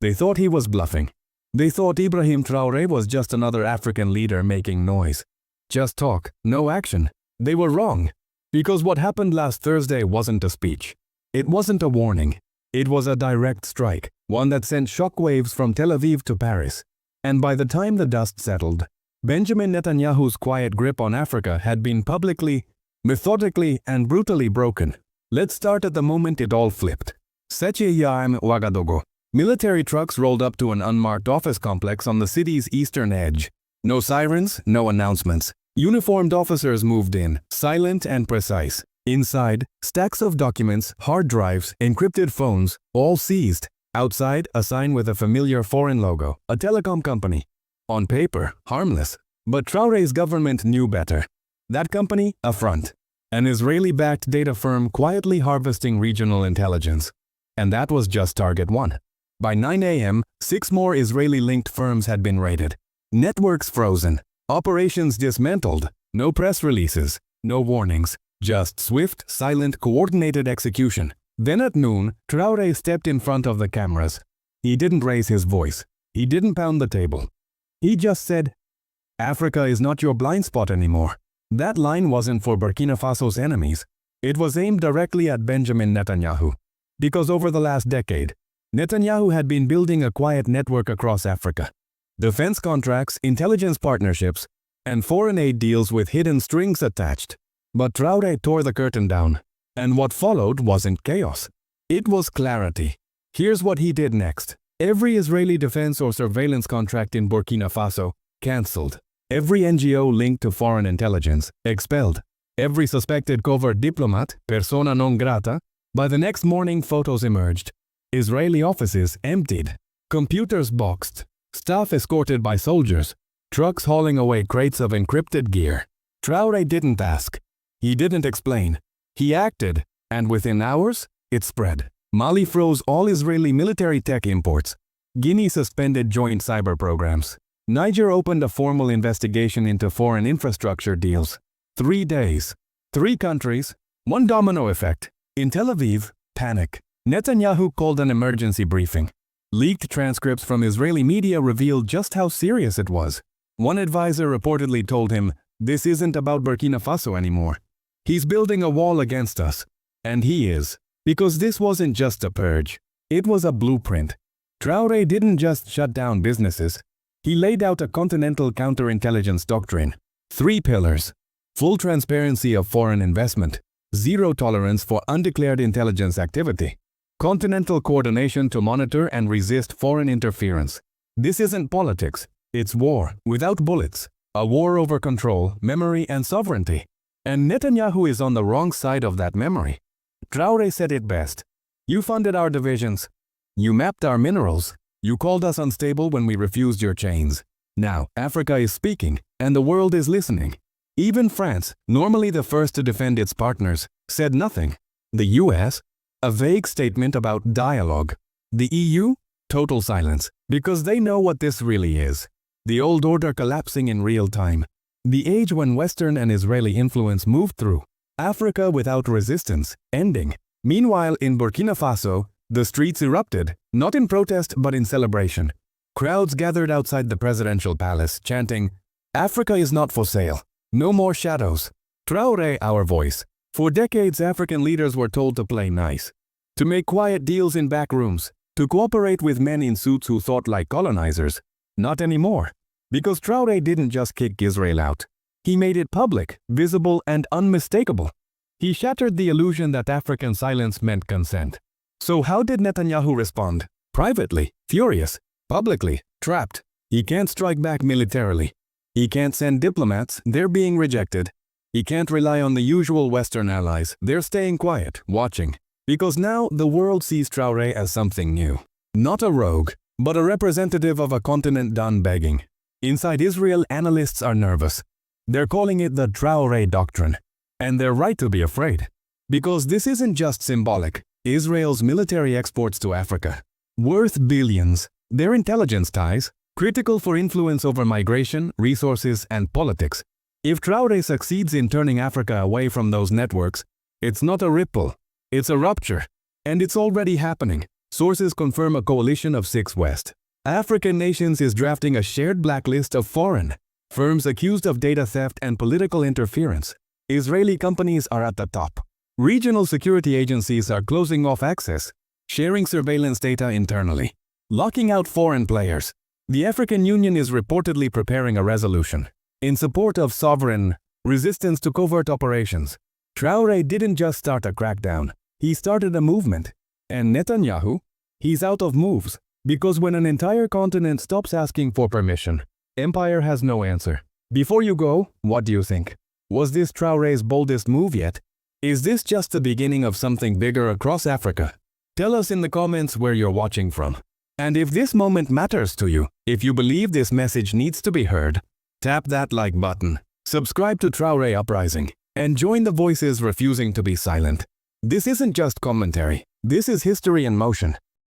They thought he was bluffing. They thought Ibrahim Traoré was just another African leader making noise. Just talk, no action. They were wrong. Because what happened last Thursday wasn't a speech. It wasn't a warning. It was a direct strike, one that sent shockwaves from Tel Aviv to Paris. And by the time the dust settled, Benjamin Netanyahu's quiet grip on Africa had been publicly, methodically, and brutally broken. Let's start at the moment it all flipped. Secheyam Ouagadougou. Military trucks rolled up to an unmarked office complex on the city's eastern edge. No sirens, no announcements. Uniformed officers moved in, silent and precise. Inside, stacks of documents, hard drives, encrypted phones, all seized. Outside, a sign with a familiar foreign logo, a telecom company. On paper, harmless. But Traoré's government knew better. That company, a front. An Israeli-backed data firm quietly harvesting regional intelligence. And that was just target one. By 9 a.m., 6 more Israeli-linked firms had been raided. Networks frozen. Operations dismantled. No press releases. No warnings. Just swift, silent, coordinated execution. Then at noon, Traoré stepped in front of the cameras. He didn't raise his voice. He didn't pound the table. He just said, "Africa is not your blind spot anymore." That line wasn't for Burkina Faso's enemies. It was aimed directly at Benjamin Netanyahu. Because over the last decade, Netanyahu had been building a quiet network across Africa. Defense contracts, intelligence partnerships, and foreign aid deals with hidden strings attached. But Traoré tore the curtain down. And what followed wasn't chaos. It was clarity. Here's what he did next. Every Israeli defense or surveillance contract in Burkina Faso, cancelled. Every NGO linked to foreign intelligence, expelled. Every suspected covert diplomat, persona non grata. By the next morning, photos emerged. Israeli offices emptied. Computers boxed. Staff escorted by soldiers. Trucks hauling away crates of encrypted gear. Traoré didn't ask. He didn't explain. He acted, and within hours, it spread. Mali froze all Israeli military tech imports. Guinea suspended joint cyber programs. Niger opened a formal investigation into foreign infrastructure deals. 3 days. 3 countries. 1 domino effect. In Tel Aviv, panic. Netanyahu called an emergency briefing. Leaked transcripts from Israeli media revealed just how serious it was. One advisor reportedly told him, "This isn't about Burkina Faso anymore. He's building a wall against us." And he is. Because this wasn't just a purge. It was a blueprint. Traoré didn't just shut down businesses. He laid out a continental counterintelligence doctrine. 3 pillars. Full transparency of foreign investment. Zero tolerance for undeclared intelligence activity. Continental coordination to monitor and resist foreign interference. This isn't politics. It's war, without bullets. A war over control, memory, and sovereignty. And Netanyahu is on the wrong side of that memory. Traoré said it best. "You funded our divisions. You mapped our minerals. You called us unstable when we refused your chains. Now, Africa is speaking, and the world is listening." Even France, normally the first to defend its partners, said nothing. The US? A vague statement about dialogue. The EU? Total silence, because they know what this really is. The old order collapsing in real time. The age when Western and Israeli influence moved through. Africa without resistance, ending. Meanwhile, in Burkina Faso, the streets erupted, not in protest but in celebration. Crowds gathered outside the presidential palace, chanting, "Africa is not for sale. No more shadows. Traoré, our voice." For decades, African leaders were told to play nice, to make quiet deals in back rooms, to cooperate with men in suits who thought like colonizers. Not anymore. Because Traoré didn't just kick Israel out. He made it public, visible, and unmistakable. He shattered the illusion that African silence meant consent. So how did Netanyahu respond? Privately, furious. Publicly, trapped. He can't strike back militarily. He can't send diplomats, they're being rejected. He can't rely on the usual Western allies, they're staying quiet, watching. Because now the world sees Traoré as something new. Not a rogue, but a representative of a continent done begging. Inside Israel, analysts are nervous. They're calling it the Traoré doctrine. And they're right to be afraid. Because this isn't just symbolic. Israel's military exports to Africa, worth billions. Their intelligence ties, critical for influence over migration, resources, and politics. If Traoré succeeds in turning Africa away from those networks, it's not a ripple, it's a rupture. And it's already happening. Sources confirm a coalition of 6 West African nations is drafting a shared blacklist of foreign firms accused of data theft and political interference. Israeli companies are at the top. Regional security agencies are closing off access, sharing surveillance data internally, locking out foreign players. The African Union is reportedly preparing a resolution in support of sovereign resistance to covert operations. Traore didn't just start a crackdown, he started a movement. And Netanyahu? He's out of moves, because when an entire continent stops asking for permission, empire has no answer. Before you go, what do you think? Was this Traore's boldest move yet? Is this just the beginning of something bigger across Africa? Tell us in the comments where you're watching from. And if this moment matters to you, if you believe this message needs to be heard, tap that like button, subscribe to Traore Uprising, and join the voices refusing to be silent. This isn't just commentary, this is history in motion.